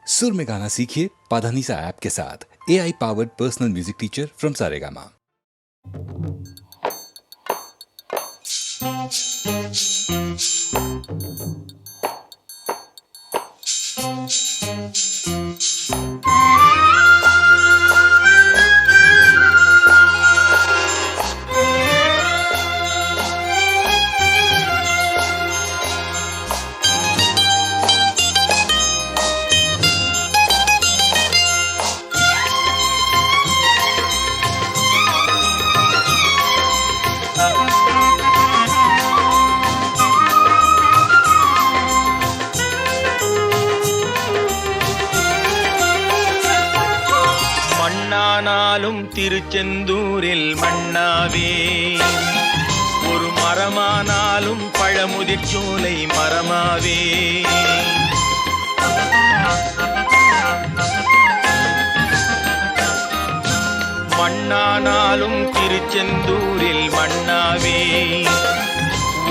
सुर में गाना सीखिए पाधानीसा ऐप के साथ। AI powered personal music teacher from Saregama. மண்ணானாலும் திருச்செந்தூரில் மண்ணாவே, ஒரு மரமானாலும் பழமுதிர் சோலை மரமாவே. மண்ணானாலும் திருச்செந்தூரில் மண்ணாவே,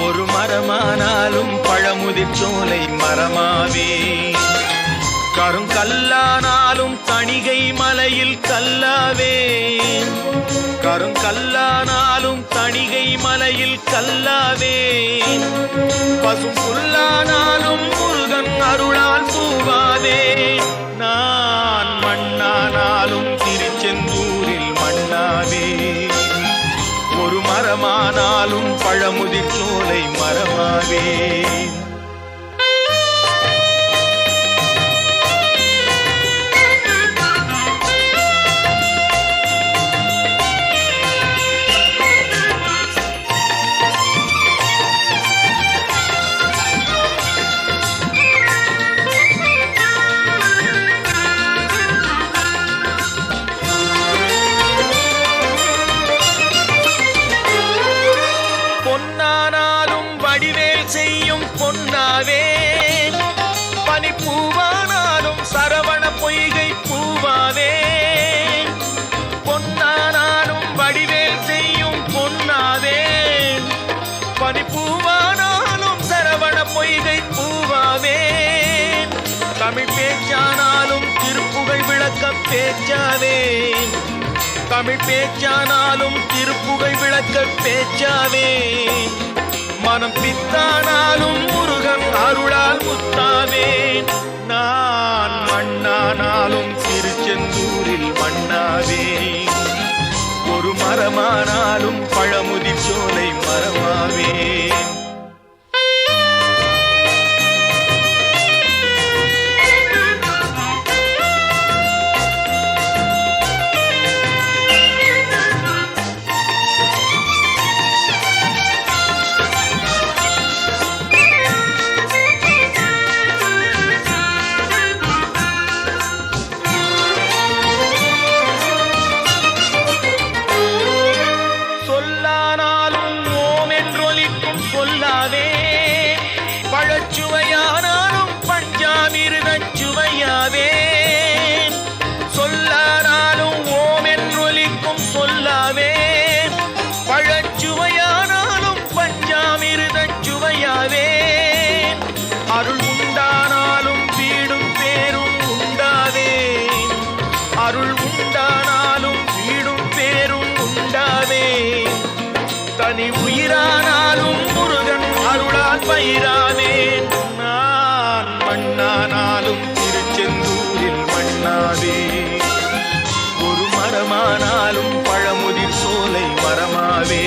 ஒரு மரமானாலும் பழமுதிர் சோலை மரமாவே. கருங்கல்லானாலும் தணிகை மலையில் கல்லாவே, கருங்கல்லானாலும் தணிகை மலையில் கல்லாவே. பசும் புல்லானாலும் முருகன் அருளால் பூவாவே. நான் மண்ணானாலும் திருச்செந்தூரில் மண்ணாவே, ஒரு மரமானாலும் பழமுதிர் சோலை மரமாவே. பொன்னானாலும் வடிவேல் செய்யும் பொன்னாவே, பனிப்பூவானாலும் சரவண பொய்கை பூவாவே. பொன்னானாலும் வடிவேல் செய்யும் பொன்னாவே, பனிப்பூவானாலும் சரவண பொய்கை பூவாவே. தமிழ் பேச்சானாலும் திருப்புகழ் விளக்க பேச்சாவே, தமிழ் பேச்சானாலும் திருப்புகழ் விளக்க பேச்சாவே. மனம் பித்தானாலும் முருகன் அருளால் முத்தாவே. நான் மண்ணானாலும் திருச்செந்தூரில் மண்ணாவே, ஒரு மரமானாலும் பழமுதிர் சோலை மரமாவே. சொல்லாவே, பழச்சுவையானாலும் பஞ்சாமிர்தச் சுவையாவே. சொல்லானாலும் ஓம் என்றொலிக்கும் சொல்லாவே, பழச்சுவையானாலும் பஞ்சாமிர்தச் சுவையாவே. அருள் உண்டானாலும் வீடும் பேரும் உண்டாவே, அருள் உண்டானாலும் வீடும் பேரும் உண்டாவே. தனி உயிரானாலும் முருகன் அருளால் பயிராவேன். நான் மண்ணானாலும் திருச்செந்தூரில் மண்ணாவே, ஒரு மரமானாலும் பழமுதிர் சோலை மரமாவே.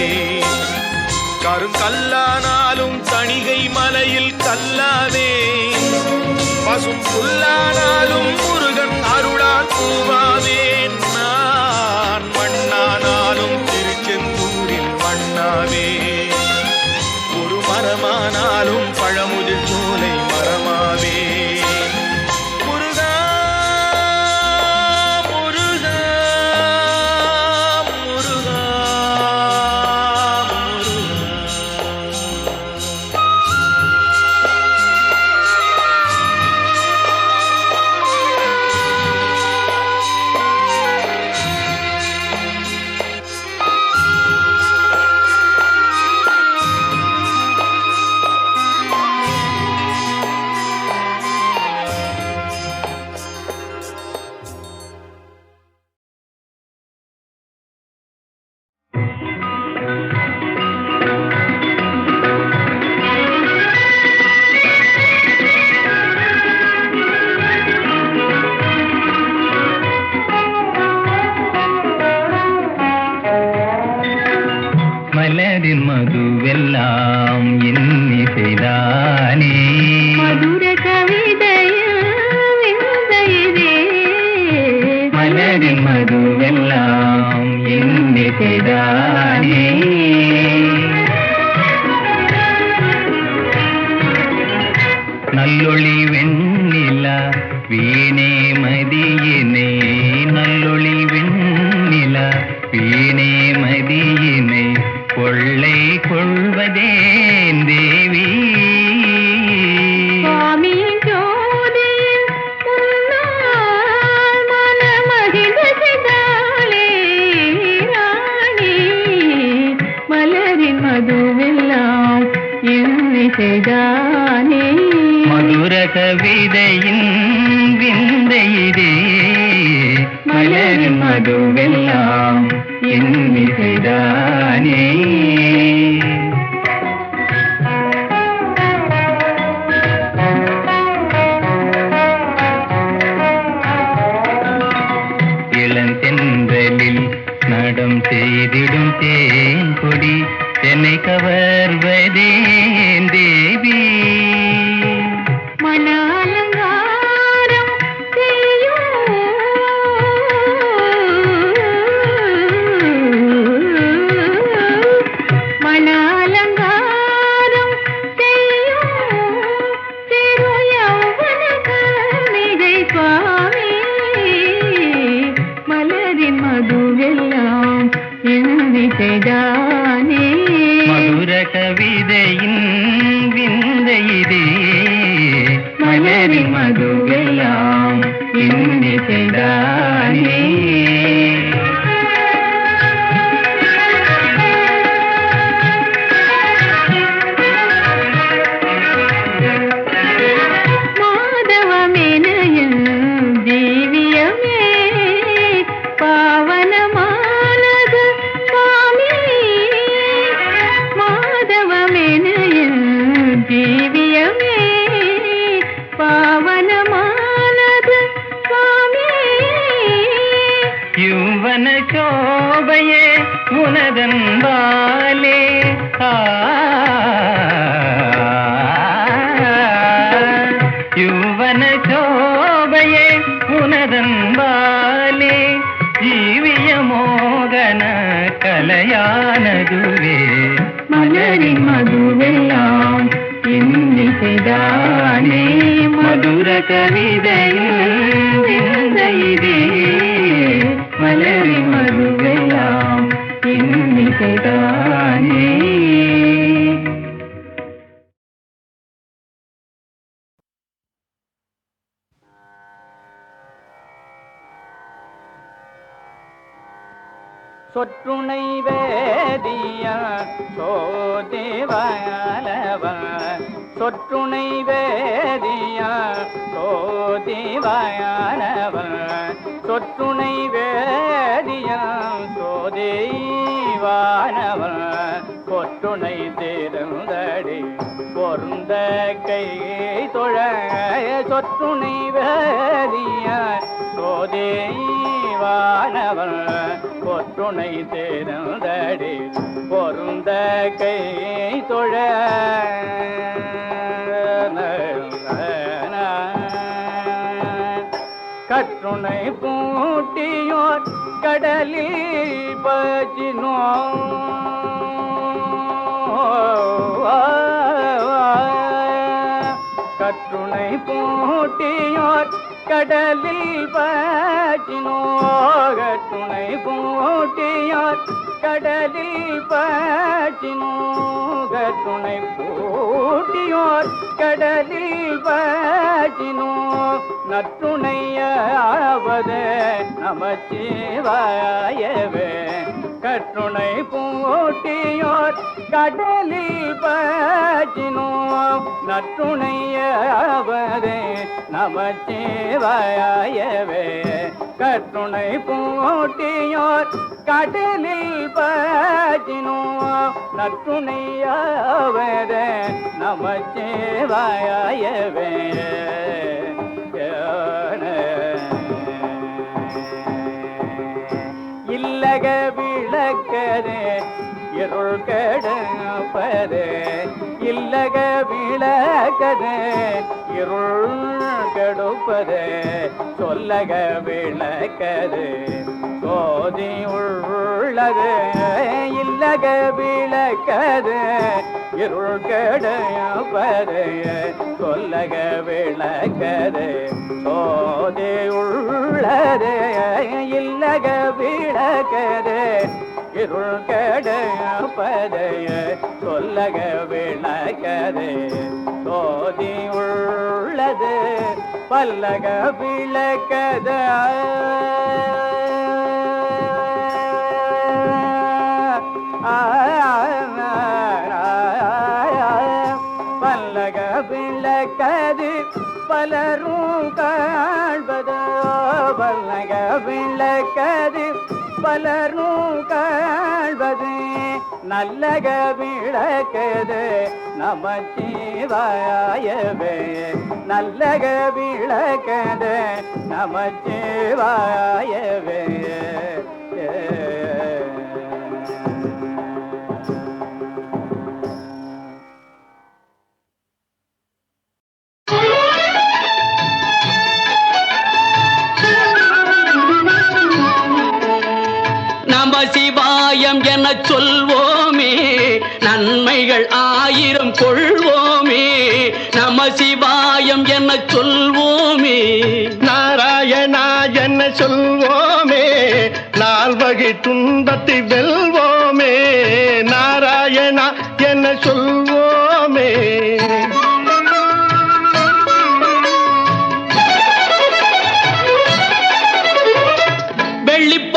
கருங்கல்லானாலும் தணிகை மலையில் கல்லாவே, பசும் புல்லானாலும் முருகன் அருளால் பூவாவேன். நான் மண்ணானாலும் திருச்செந்தூரில் மண்ணாவே, ஒரு மரமானாலும் பழமுதிர் சோலை மரமாவே. முருகா முருகா முருகா முருகா. வீணே மதியினை நல்லொளி வெண்ணிலா வீணே மதியினை கொள்ளை கொள்வதேன் தேவி சுவாமியின் ஜோதியில் முன்னால் மனமகிழ்ந்த சிதாலே ராணி மலரின் மதுவெல்லாம் செய்தானே மதுர கவிதையின் விந்தையிதே மலரின் மதுவெல்லாம் செய்தானே இளந்தென்றலில் நடம் செய்திடும் தேன் கொடி என்னை கவர்வதேன் தேவி மன அலங்காரம் செய்யும் மன அலங்காரம் செய்யும் சிறு யௌவன கன்னிகை சுவாமி மலரின் மதுவெல்லாம் செய்தானே மதுர கவிதையின் விந்தையிதே மலரின் மதுவெல்லாம் செய்தானே மாதவமெனயன் திவ்யமே பாவனமானது சுவாமி மாதவமெனயன் திவ்யமே பாவனமானது சுவாமி யுவன சோபையே உனதன் பாலே யுவன சோபையே உனதன் பாலே ஜீவிய மோகன கலையானதுவே மலரின் மதுவெல்லாம் செய்தானே மதுர கவிதையில் மலரின் மதுவெல்லாம் செய்தானே சொற்றுணை வேதியா சோதிவாயாலவன் சொற்றுணை வேதியா சோதிவாயாலவன் சொற்றுணை வேதியா சோதிவானவன் கொற்றுணை திருந்தடி பொருந்த கை தொழ சொற்றுணை வேதியா சோதிவானவன் கொற்றுணை தேர்ந்தடி பொருந்த கை தொழ கற்றுணை பூட்டியோர் கடலில் பஜினோ கற்றுணை பூட்டியோர் கடலில் பஜினோ கற்றுணை பூட்டியோர் கடலில் பஜினோ கற்றுணை பூட்டியோர் கடலில் பஜினோ நற்றுணையாவது நமச்சிவாயவே கற்றுணை பூட்டியோர் கடலில் பஜினோ நற்றுணையாவது நமச்சிவாயவே கற்றுணை பூட்டியோர் கடலில் பஜினோ நற்றுணையாவது நமச்சிவாயவே இல்லக விளக்கதே இருள் கெடுப்பதே இல்லக விளக்கது இருள் கெடுப்பது சொல்லக விளக்கது சோதி உள்ளது இல்லக விளக்கது இருள் கெடுப்பது சொல்லக விளக்கது சோதி உள்ளது இல்லக விளக்கது இருள் கெடுப்பதைய சொல்லக விளக்கது சோதி உள்ளது பல்லக விளக்கது பல்லக விளக்கது பலரும் காண்பது பல்லக விளக்கது பலரும் காண்பது நல்லக விளக்கது நமச்சிவாயவே நல்லக விளக்கது நமச்சிவாயவே சிவாயம் என சொல்வோமே நன்மைகள் 1000 கொள்வோமே நம சிவாயம் என சொல்வோமே நாராயணா என்ன சொல்வோமே நால்வகை துன்பத்தை வெல்வோமே நாராயணா என்ன சொல்வோமே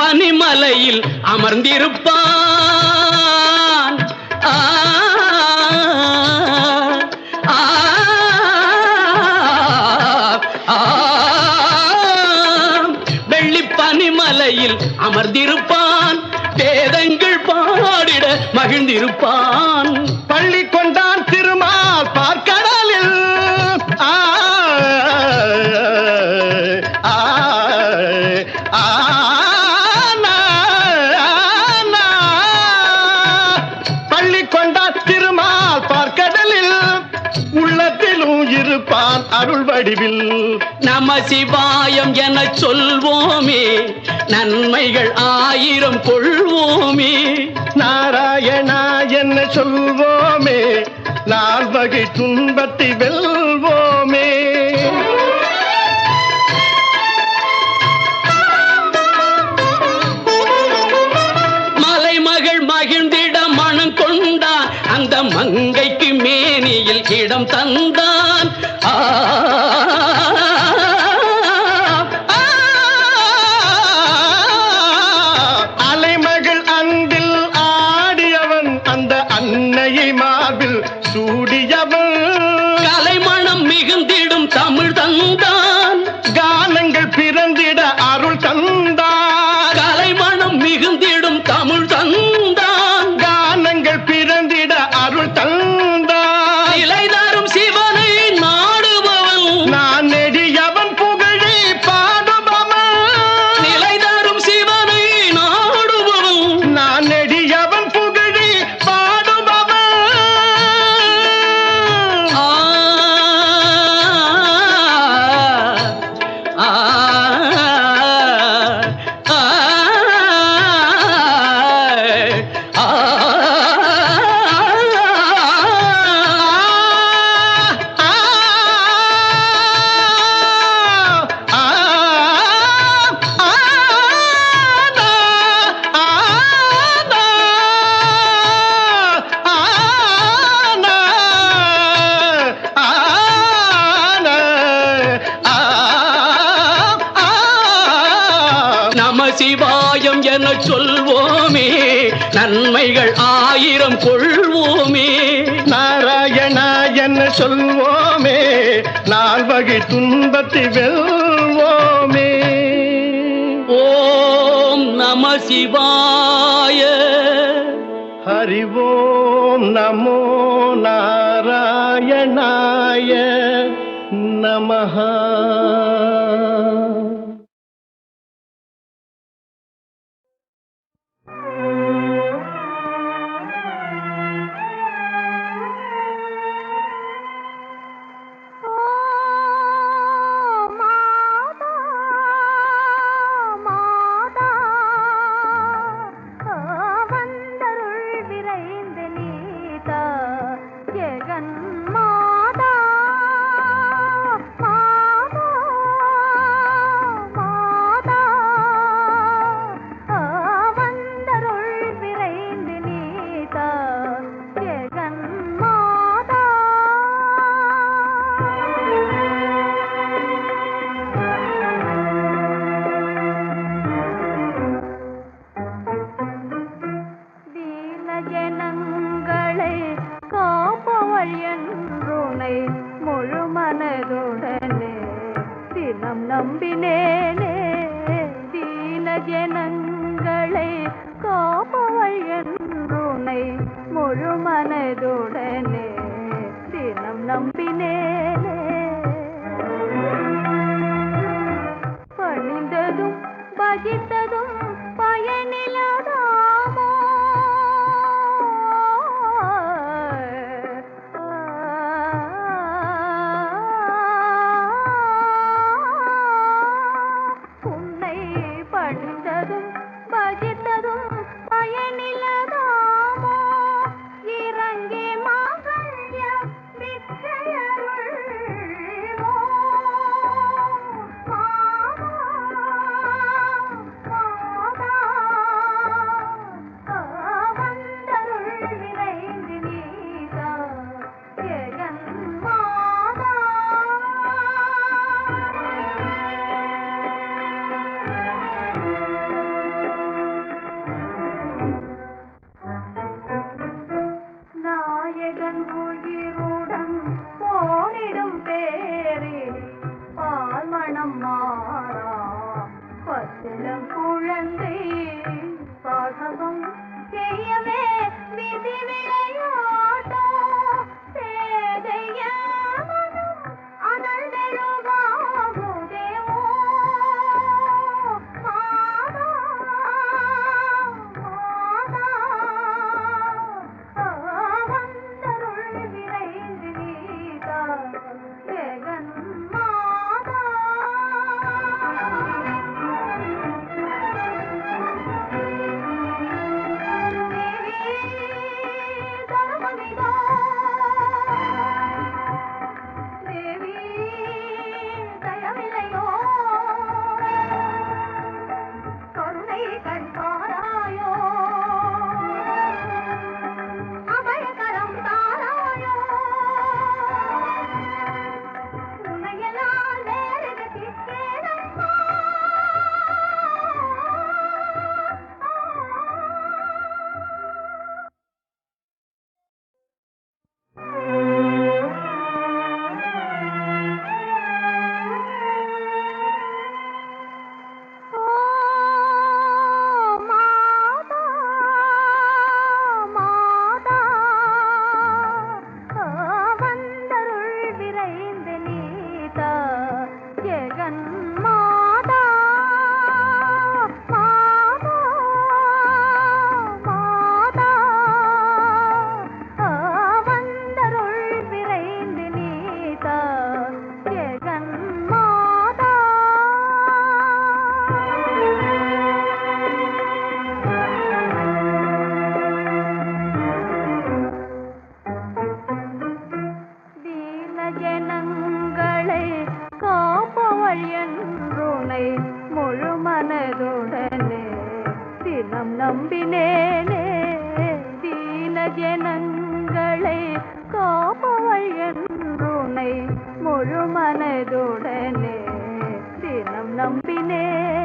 பனிமலையில் அமர்ந்திருப்பான் வெள்ளி பனிமலையில் அமர்ந்திருப்பான் வேதங்கள் பாடிட மகிழ்ந்திருப்பான் பள்ளி கொண்டான் திருமால் பார்க்கடலில் இருப்பான் அருள் வடிவில் நம சிவாயம் என சொல்வோமே நன்மைகள் 1000 கொள்வோமே நாராயணா என்ன சொல்வோமே நால்வகை துன்பத்தை வெல்வோமே மலைமகள் மகிழ்ந்திட மனம் கொண்டான் அந்த மங்கைக்கு மேனியில் இடம் தந்தான் அலைமகள் அன்பில் ஆடியவன் அந்த அன்னையை மார்பில் சூடியவன் கலைமணம் மிகுந்திடும் தமிழ் தந்தான் கானங்கள் பிறந்திட அருள் தந்தான் கலைமணம் மிகுந்திடும் தமிழ் தந்தான் கானங்கள் பிறந்திட அருள் தந்தான் சிவாயம் என சொல்வோமே நன்மைகள் 1000 கொள்வோமே நாராயணா என்ன சொல்வோமே நால்வகை துன்பத்தை வெல்வோமே ஓம் நம சிவாய ஹரி ஓம் நமோ நாராயணாய நமஹ நம்பினேனே தீன ஜனங்களை காப்பவள் என்றுனை முழு மனதுடனே தினம் நம்பினேனே பணிந்ததும் பஜித்ததும் பயனில்லாதாமோ உன்னை பணிந்ததும் பஜித்ததும் பயனில்லாதாமோ இறங்கி மாங்கல்ய விச்சயருள்வோ நாயகன் உயிருடன் போனிடும் பேரில் பால்மணம் மாறா பச்சிலம் குழந்தை பாகவம் செய்யவே விதி விளையாட்டோ சேதையவனும் அனல் வெளுவாகுதேவோ மாதா வந்தருள் விரைந்து நீதா ஜெகன் மாதா தேவி தயவில்லையோ கருணை கண்பாராயோ அபயகரம் தாராயோ உன்னையெல்லாம் வேறு திக்கேதம்மா மாதா மாதா வந்தருள் விரைந்து நீதா ஜெகன் மாதா மாதா மாதா வந்தருள் விரைந்து நீதா ஜெகன் மாதா தீன ஜனங்களை காப்பவள் என்றுனை முழு மனதுடனே தினம் நம்பினேனே தீன ஜனங்களை காப்பவள் என்றுனை முழு மனதுடனே தினம் நம்பினேனே